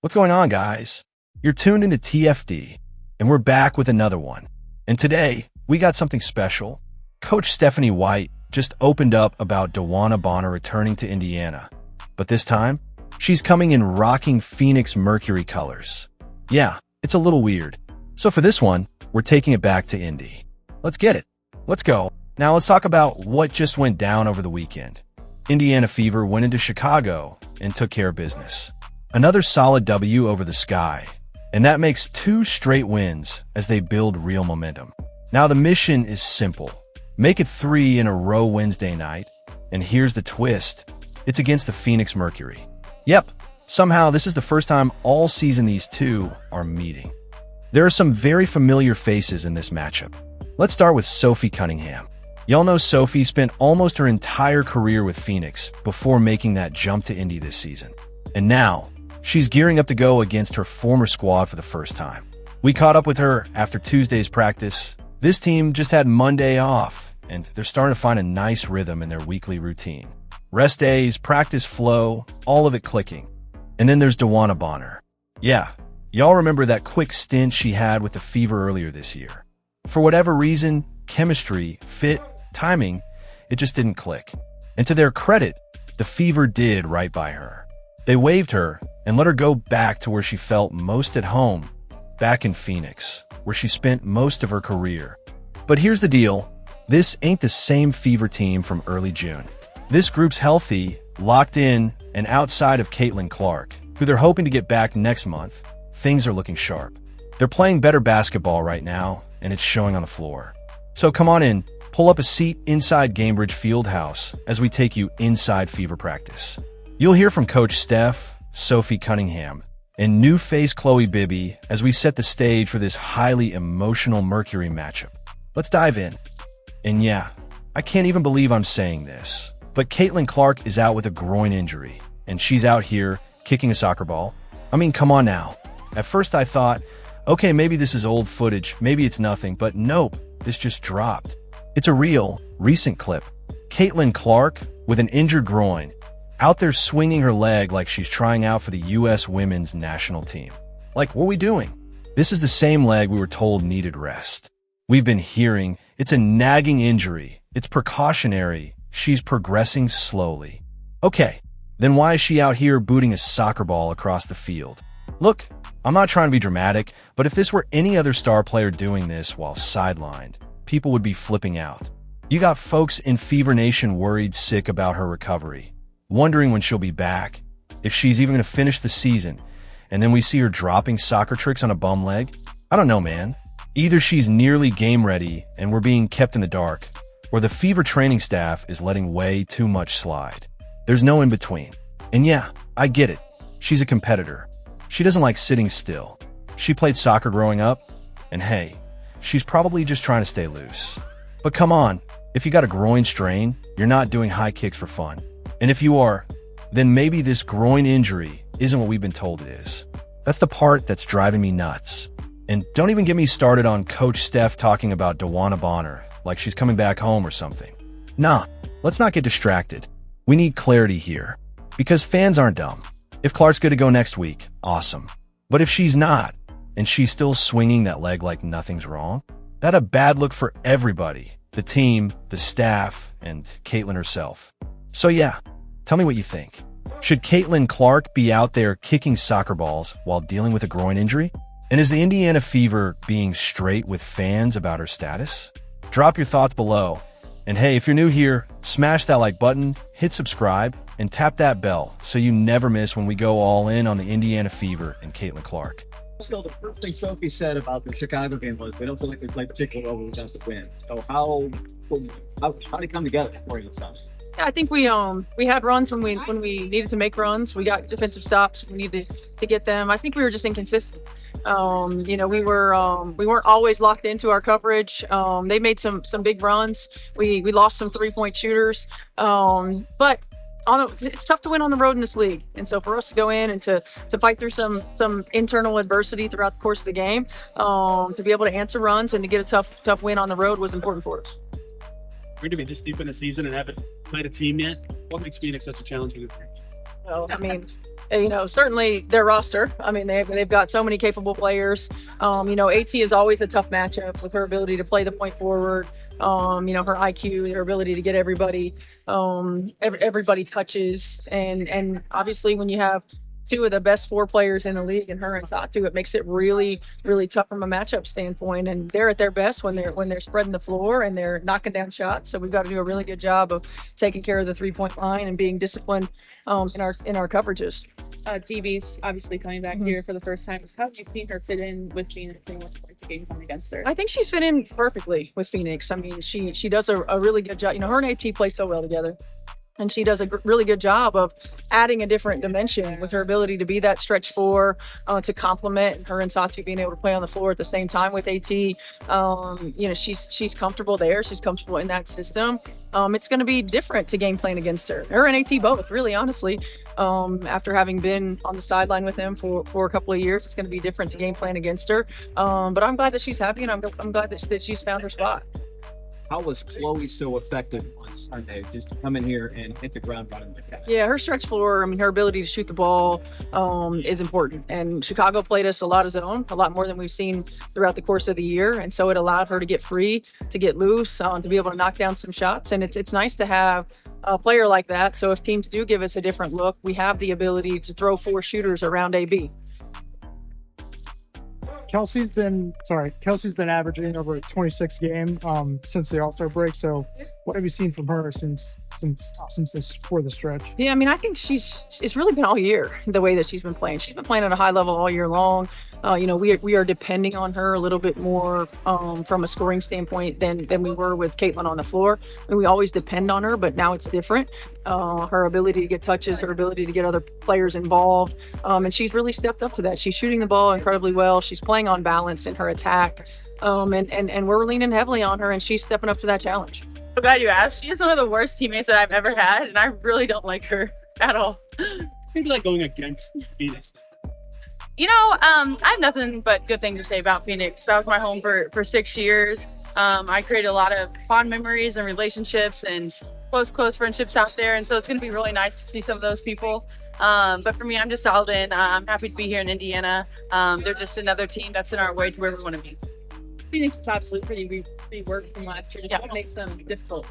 What's going on, guys? You're tuned into TFD, and we're back with another one. And today, we got something special. Coach Stephanie White just opened up about DeWanna Bonner returning to Indiana. But this time, she's coming in rocking Phoenix Mercury colors. Yeah, it's a little weird. So for this one, we're taking it back to Indy. Let's get it. Let's go. Now let's talk about what just went down over the weekend. Indiana Fever went into Chicago and took care of business. Another solid W over the Sky, and that makes 2 straight wins as they build real momentum. Now the mission is simple. Make it 3 in a row Wednesday night, and here's the twist. It's against the Phoenix Mercury. Yep, somehow this is the first time all season these two are meeting. There are some very familiar faces in this matchup. Let's start with Sophie Cunningham. Y'all know Sophie spent almost her entire career with Phoenix before making that jump to Indy this season. And now, she's gearing up to go against her former squad for the first time. We caught up with her after Tuesday's practice. This team just had Monday off, and they're starting to find a nice rhythm in their weekly routine. Rest days, practice flow, all of it clicking. And then there's DeWanna Bonner. Yeah, y'all remember that quick stint she had with the Fever earlier this year. For whatever reason, chemistry, fit, timing, it just didn't click. And to their credit, the Fever did right by her. They waived her and let her go back to where she felt most at home, back in Phoenix, where she spent most of her career. But here's the deal. This ain't the same Fever team from early June. This group's healthy, locked in, and outside of Caitlyn Clark, who they're hoping to get back next month, things are looking sharp. They're playing better basketball right now, and it's showing on the floor. So come on in, pull up a seat inside Gainbridge Fieldhouse as we take you inside Fever practice. You'll hear from Coach Steph, Sophie Cunningham, and new face Chloe Bibby as we set the stage for this highly emotional Mercury matchup. Let's dive in. And yeah, I can't even believe I'm saying this, but Caitlyn Clark is out with a groin injury, and she's out here kicking a soccer ball. I mean, come on now. At first I thought, okay, maybe this is old footage, maybe it's nothing, but nope, this just dropped. It's a real, recent clip. Caitlyn Clark, with an injured groin, out there swinging her leg like she's trying out for the U.S. women's national team. Like, what are we doing? This is the same leg we were told needed rest. We've been hearing it's a nagging injury, it's precautionary, she's progressing slowly. Okay, then why is she out here booting a soccer ball across the field? Look, I'm not trying to be dramatic, but if this were any other star player doing this while sidelined, people would be flipping out. You got folks in Fever Nation worried sick about her recovery, wondering when she'll be back, if she's even going to finish the season, and then we see her dropping soccer tricks on a bum leg. I don't know, man. Either she's nearly game ready and we're being kept in the dark, or the Fever training staff is letting way too much slide. There's no in between. And yeah, I get it. She's a competitor. She doesn't like sitting still. She played soccer growing up, and hey, she's probably just trying to stay loose. But come on, if you got a groin strain, you're not doing high kicks for fun. And if you are, then maybe this groin injury isn't what we've been told it is. That's the part that's driving me nuts. And don't even get me started on Coach Steph talking about DeWanna Bonner, like she's coming back home or something. Nah, let's not get distracted. We need clarity here, because fans aren't dumb. If Clark's good to go next week, awesome. But if she's not, and she's still swinging that leg like nothing's wrong, that's a bad look for everybody, the team, the staff, and Caitlyn herself. So yeah, tell me what you think. Should Caitlyn Clark be out there kicking soccer balls while dealing with a groin injury? And is the Indiana Fever being straight with fans about her status? Drop your thoughts below. And hey, if you're new here, smash that like button, hit subscribe, and tap that bell so you never miss when we go all in on the Indiana Fever and Caitlyn Clark. So the first thing Sophie said about the Chicago game was they don't feel like they played particularly well without the win. So how did it come together for you, son? Yeah, I think we had runs when we needed to make runs. We got defensive stops. We needed to get them. I think we were just inconsistent. We weren't always locked into our coverage. They made some big runs. We lost some 3-point shooters. But it's tough to win on the road in this league. And so for us to go in and to fight through some internal adversity throughout the course of the game, to be able to answer runs and to get a tough win on the road was important for us. We're going to be this deep in the season and haven't played a team yet. What makes Phoenix such a challenging group? So, I mean, certainly their roster. I mean, they've got so many capable players. AT is always a tough matchup with her ability to play the point forward. Her IQ, her ability to get everybody, everybody touches, and obviously when you have two of the best 4 players in the league, and her and Satu, it makes it really, really tough from a matchup standpoint. And they're at their best when they're spreading the floor and they're knocking down shots. So we've got to do a really good job of taking care of the 3-point line and being disciplined in our coverages. DB's obviously coming back here for the first time. So how have you seen her fit in with Phoenix and what's like the game plan against her? I think she's fit in perfectly with Phoenix. I mean, she does a really good job. Her and AT play so well together. And she does a really good job of adding a different dimension with her ability to be that stretch 4 to complement her and Satu being able to play on the floor at the same time with AT. She's comfortable there. She's comfortable in that system. It's going to be different to game plan against her. Her and AT both, really, honestly. After having been on the sideline with them for a couple of years, it's going to be different to game plan against her. But I'm glad that she's happy, and I'm glad that she's found her spot. How was Chloe so effective on Sunday, just to come in here and hit the ground running like that? Yeah, her stretch floor, her ability to shoot the ball is important. And Chicago played us a lot of zone, a lot more than we've seen throughout the course of the year. And so it allowed her to get free, to get loose, to be able to knock down some shots. And it's nice to have a player like that. So if teams do give us a different look, we have the ability to throw 4 shooters around AB. Kelsey's been averaging over 26 games since the All-Star break. So what have you seen from her since this for the stretch? Yeah, I mean, I think it's really been all year the way that she's been playing. She's been playing at a high level all year long. We are depending on her a little bit more from a scoring standpoint than we were with Caitlyn on the floor. I mean, we always depend on her, but now it's different. Her ability to get touches, her ability to get other players involved, and she's really stepped up to that. She's shooting the ball incredibly well. She's playing on balance in her attack, and we're leaning heavily on her, and she's stepping up to that challenge. I'm glad you asked. She is one of the worst teammates that I've ever had, and I really don't like her at all. It's maybe like going against Phoenix. I have nothing but good things to say about Phoenix. That was my home for 6 years. I created a lot of fond memories and relationships and close friendships out there. And so it's going to be really nice to see some of those people. But for me, I'm just dialed in. I'm happy to be here in Indiana. They're just another team that's in our way to where we want to be. Phoenix is absolutely reworked from last year. What makes them difficult?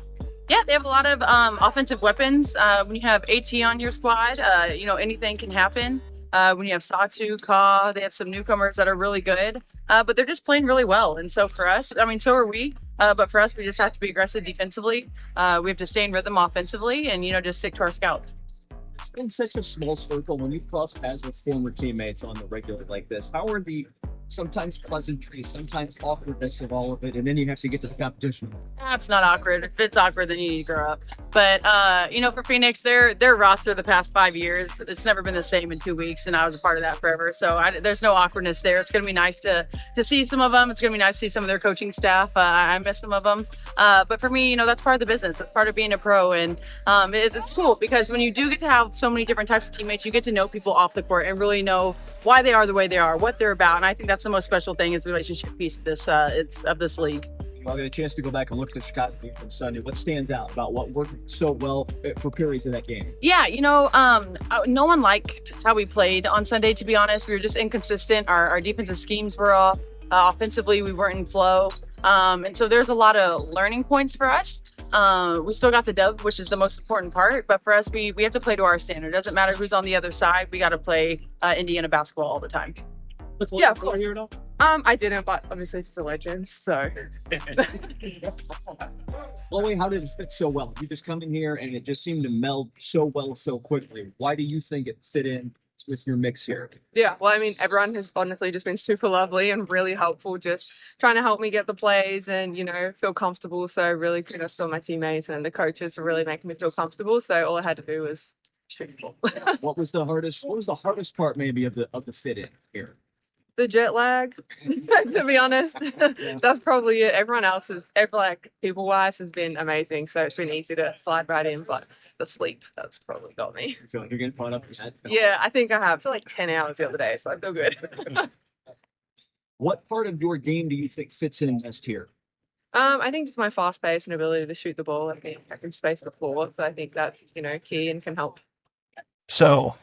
Yeah, they have a lot of offensive weapons. When you have AT on your squad, anything can happen. When you have Satu, Ka, they have some newcomers that are really good, but they're just playing really well. And so for us, so are we, but for us, we just have to be aggressive defensively. We have to stay in rhythm offensively and, just stick to our scouts. It's been such a small circle when you cross paths with former teammates on the regular like this. How are the sometimes pleasantries, sometimes awkwardness of all of it, and then you have to get to the competition? That's not awkward. If it's awkward, then you need to grow up. But, for Phoenix, their roster the past 5 years, it's never been the same in 2 weeks, and I was a part of that forever. So there's no awkwardness there. It's going to be nice to see some of them. It's going to be nice to see some of their coaching staff. I miss some of them. But for me, that's part of the business. It's part of being a pro. And it's cool because when you do get to have so many different types of teammates, you get to know people off the court and really know why they are the way they are, what they're about. And I think that's the most special thing is the relationship piece of this league. I'll get a chance to go back and look at the Chicago game from Sunday. What stands out about what worked so well for periods of that game? Yeah, no one liked how we played on Sunday, to be honest. We were just inconsistent. Our defensive schemes were off. Offensively, we weren't in flow. And so there's a lot of learning points for us. We still got the dub, which is the most important part. But for us, we have to play to our standard. It doesn't matter who's on the other side. We got to play Indiana basketball all the time. Yeah, of course. I didn't, but obviously it's a legend, so. Chloe, how did it fit so well? You just come in here and it just seemed to meld so well so quickly. Why do you think it fit in with your mix here? Yeah, well, everyone has honestly just been super lovely and really helpful, just trying to help me get the plays and, feel comfortable. So really kudos to all my teammates and the coaches for really making me feel comfortable. So all I had to do was shoot the ball. What was the hardest part maybe of the fit in here? The jet lag, to be honest. That's probably it. Everyone else people-wise has been amazing. So it's been easy to slide right in, but the sleep, that's probably got me. You feel like you're getting caught up in that? Yeah, I think I have. So 10 hours the other day, so I feel good. What part of your game do you think fits in best here? I think just my fast pace and ability to shoot the ball. I can space the floor. So I think that's, key and can help. So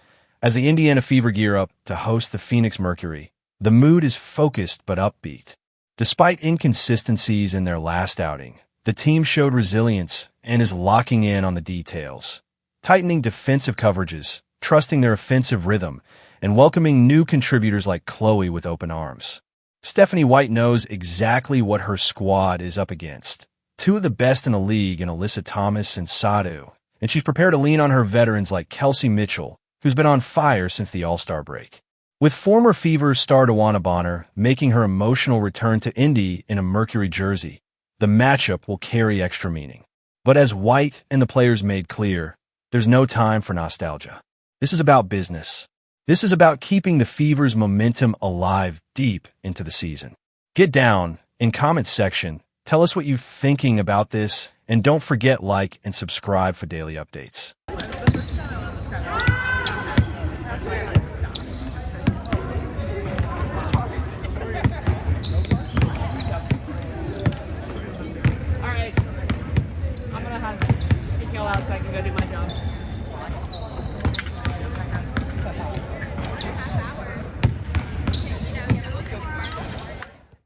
As the Indiana Fever gear up to host the Phoenix Mercury, the mood is focused but upbeat. Despite inconsistencies in their last outing, the team showed resilience and is locking in on the details, tightening defensive coverages, trusting their offensive rhythm, and welcoming new contributors like Chloe with open arms. Stephanie White knows exactly what her squad is up against. Two of the best in the league in Alyssa Thomas and Sadu, and she's prepared to lean on her veterans like Kelsey Mitchell, who's been on fire since the All-Star break. With former Fever star DeWanna Bonner making her emotional return to Indy in a Mercury jersey, the matchup will carry extra meaning. But as White and the players made clear, there's no time for nostalgia. This is about business. This is about keeping the Fever's momentum alive deep into the season. Get down in comments section. Tell us what you're thinking about this, and don't forget like and subscribe for daily updates. All right, I'm gonna have to kick y'all out so I can go do my job.